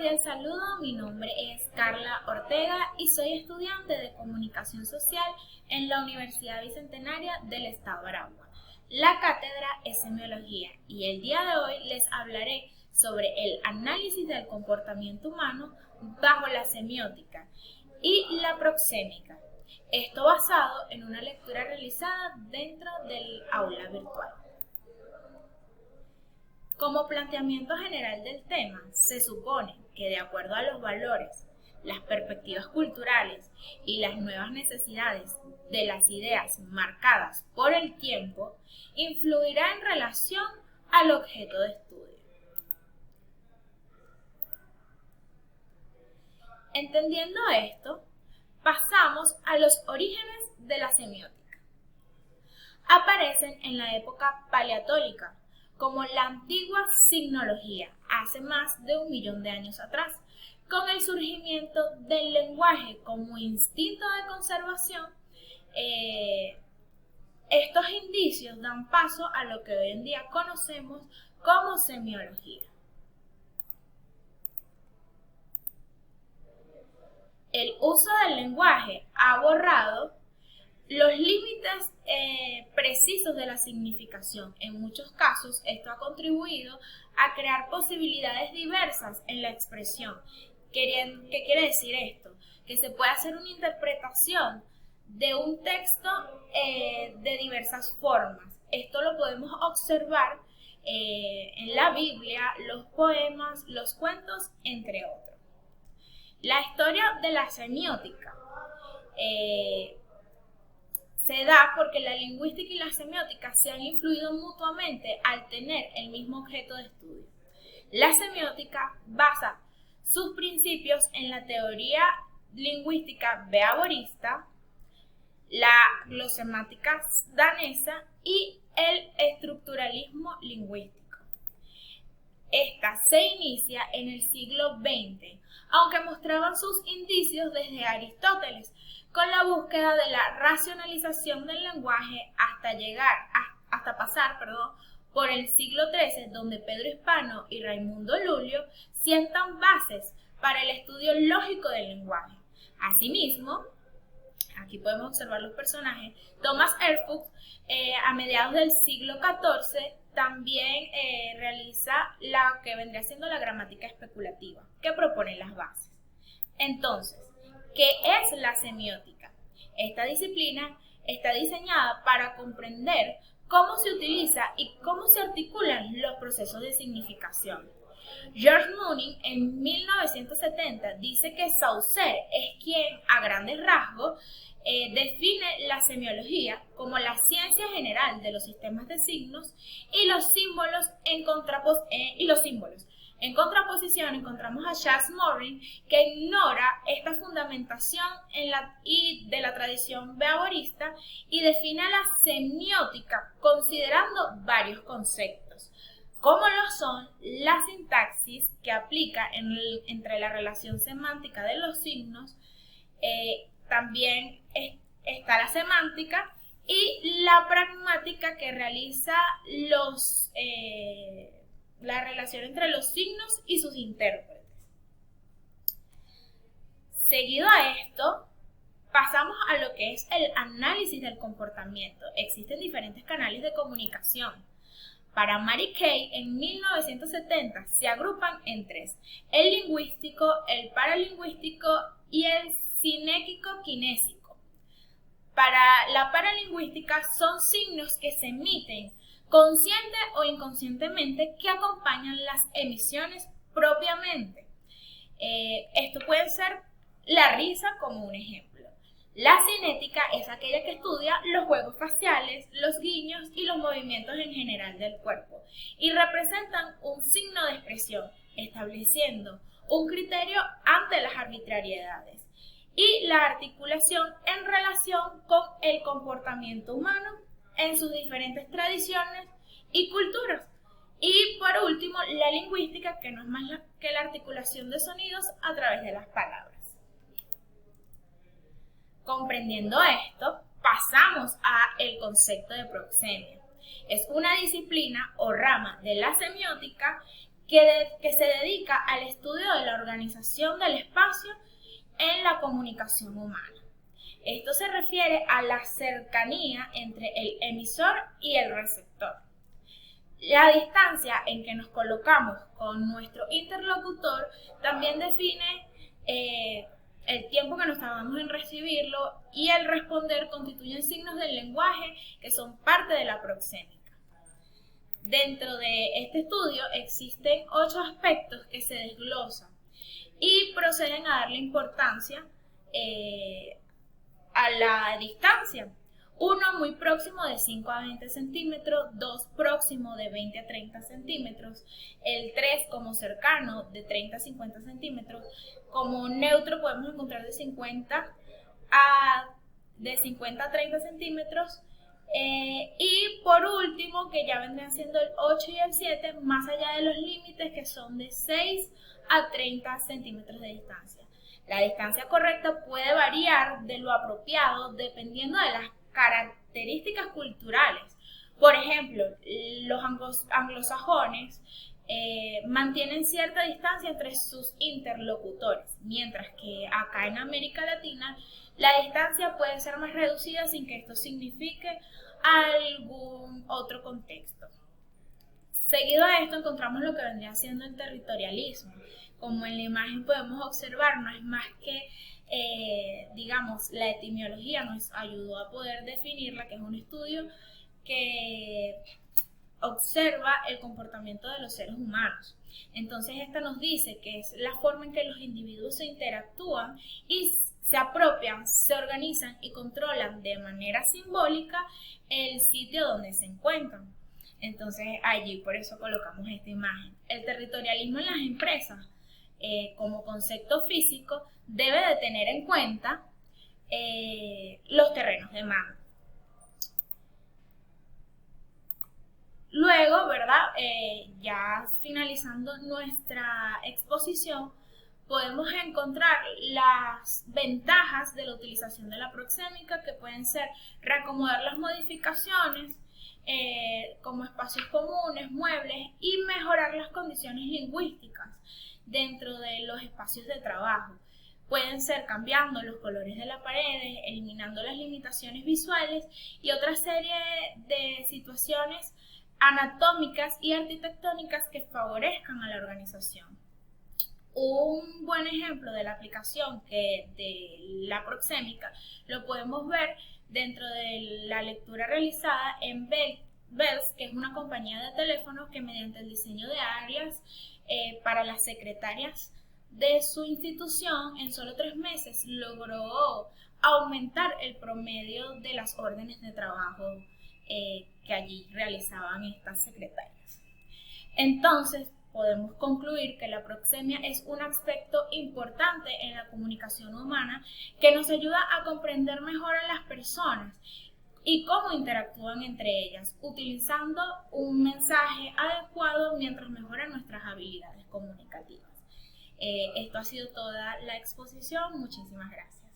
cordial saludo, mi nombre es Carla Ortega y soy estudiante de Comunicación Social en la Universidad Bicentenaria del Estado Aragua. La cátedra es Semiología y el día de hoy les hablaré sobre el análisis del comportamiento humano bajo la semiótica y la proxémica. Esto basado en una lectura realizada dentro del aula virtual. Como planteamiento general del tema, se supone que de acuerdo a los valores, las perspectivas culturales y las nuevas necesidades de las ideas marcadas por el tiempo, influirá en relación al objeto de estudio. Entendiendo esto, pasamos a los orígenes de la semiótica. Aparecen en la época paleotólica, como la antigua signología, hace más de 1 millón de años atrás, con el surgimiento del lenguaje como instinto de conservación. Estos indicios dan paso a lo que hoy en día conocemos como semiología. El uso del lenguaje ha borrado los límites precisos de la significación. En muchos casos, esto ha contribuido a crear posibilidades diversas en la expresión. ¿Qué quiere decir esto? Que se puede hacer una interpretación de un texto de diversas formas. Esto lo podemos observar en la Biblia, los poemas, los cuentos, entre otros. La historia de la semiótica se da porque la lingüística y la semiótica se han influido mutuamente al tener el mismo objeto de estudio. La semiótica basa sus principios en la teoría lingüística behaviorista, la glosemática danesa y el estructuralismo lingüístico. Esta se inicia en el siglo XX, aunque mostraban sus indicios desde Aristóteles, con la búsqueda de la racionalización del lenguaje hasta pasar por el siglo XIII, donde Pedro Hispano y Raimundo Lulio sientan bases para el estudio lógico del lenguaje. Asimismo, aquí podemos observar los personajes. Thomas Erfurt, a mediados del siglo XIV, también realiza la que vendría siendo la gramática especulativa, que propone las bases. Entonces, ¿qué es la semiótica? Esta disciplina está diseñada para comprender cómo se utiliza y cómo se articulan los procesos de significación. George Mooney en 1970 dice que Saussure es quien, a grandes rasgos, define la semiología como la ciencia general de los sistemas de signos y los símbolos en contraposición. Encontramos a Charles Morin, que ignora esta fundamentación de la tradición behaviorista y define la semiótica considerando varios conceptos, como lo son la sintaxis, que aplica entre la relación semántica de los signos, también está la semántica y la pragmática, que realiza la relación entre los signos y sus intérpretes. Seguido a esto, pasamos a lo que es el análisis del comportamiento. Existen diferentes canales de comunicación. Para Mary Kay, en 1970, se agrupan en 3: el lingüístico, el paralingüístico y el sinéquico-kinésico. Para la paralingüística son signos que se emiten consciente o inconscientemente, que acompañan las emisiones propiamente. Esto puede ser la risa como un ejemplo. La cinética es aquella que estudia los juegos faciales, los guiños y los movimientos en general del cuerpo, y representan un signo de expresión, estableciendo un criterio ante las arbitrariedades. Y la articulación en relación con el comportamiento humano en sus diferentes tradiciones y culturas. Y por último, la lingüística, que no es más que la articulación de sonidos a través de las palabras. Comprendiendo esto, pasamos al concepto de proxemia. Es una disciplina o rama de la semiótica que se dedica al estudio de la organización del espacio en la comunicación humana. Esto se refiere a la cercanía entre el emisor y el receptor. La distancia en que nos colocamos con nuestro interlocutor también define el tiempo que nos tardamos en recibirlo, y el responder constituyen signos del lenguaje que son parte de la proxémica. Dentro de este estudio existen 8 aspectos que se desglosan y proceden a darle importancia a la distancia. 1, muy próximo, de 5 a 20 centímetros. 2, próximo, de 20 a 30 centímetros. El 3, como cercano, de 30 a 50 centímetros. Como neutro podemos encontrar de 50 a 30 centímetros. Y por último, que ya vendrían siendo el 8 y el 7, más allá de los límites, que son de 6 a 30 centímetros de distancia. La distancia correcta puede variar de lo apropiado dependiendo de las características culturales. Por ejemplo, los anglosajones mantienen cierta distancia entre sus interlocutores, mientras que acá en América Latina la distancia puede ser más reducida sin que esto signifique algún otro contexto. Seguido a esto encontramos lo que vendría siendo el territorialismo. Como en la imagen podemos observar, no es más que, la etimología nos ayudó a poder definirla, que es un estudio que observa el comportamiento de los seres humanos. Entonces esta nos dice que es la forma en que los individuos se interactúan y se apropian, se organizan y controlan de manera simbólica el sitio donde se encuentran. Entonces allí por eso colocamos esta imagen. El territorialismo en las empresas, como concepto físico, debe de tener en cuenta los terrenos de mando. Luego, ¿verdad? Ya finalizando nuestra exposición, podemos encontrar las ventajas de la utilización de la proxémica, que pueden ser reacomodar las modificaciones, como espacios comunes, muebles, y mejorar las condiciones lingüísticas dentro de los espacios de trabajo. Pueden ser cambiando los colores de las paredes, eliminando las limitaciones visuales y otra serie de situaciones anatómicas y arquitectónicas que favorezcan a la organización. Un buen ejemplo de la aplicación de la proxémica lo podemos ver dentro de la lectura realizada en Bells, que es una compañía de teléfonos que mediante el diseño de áreas para las secretarias de su institución, en solo 3 meses logró aumentar el promedio de las órdenes de trabajo que allí realizaban estas secretarias. Entonces, podemos concluir que la proxemia es un aspecto importante en la comunicación humana que nos ayuda a comprender mejor a las personas y cómo interactúan entre ellas, utilizando un mensaje adecuado mientras mejoran nuestras habilidades comunicativas. Esto ha sido toda la exposición. Muchísimas gracias.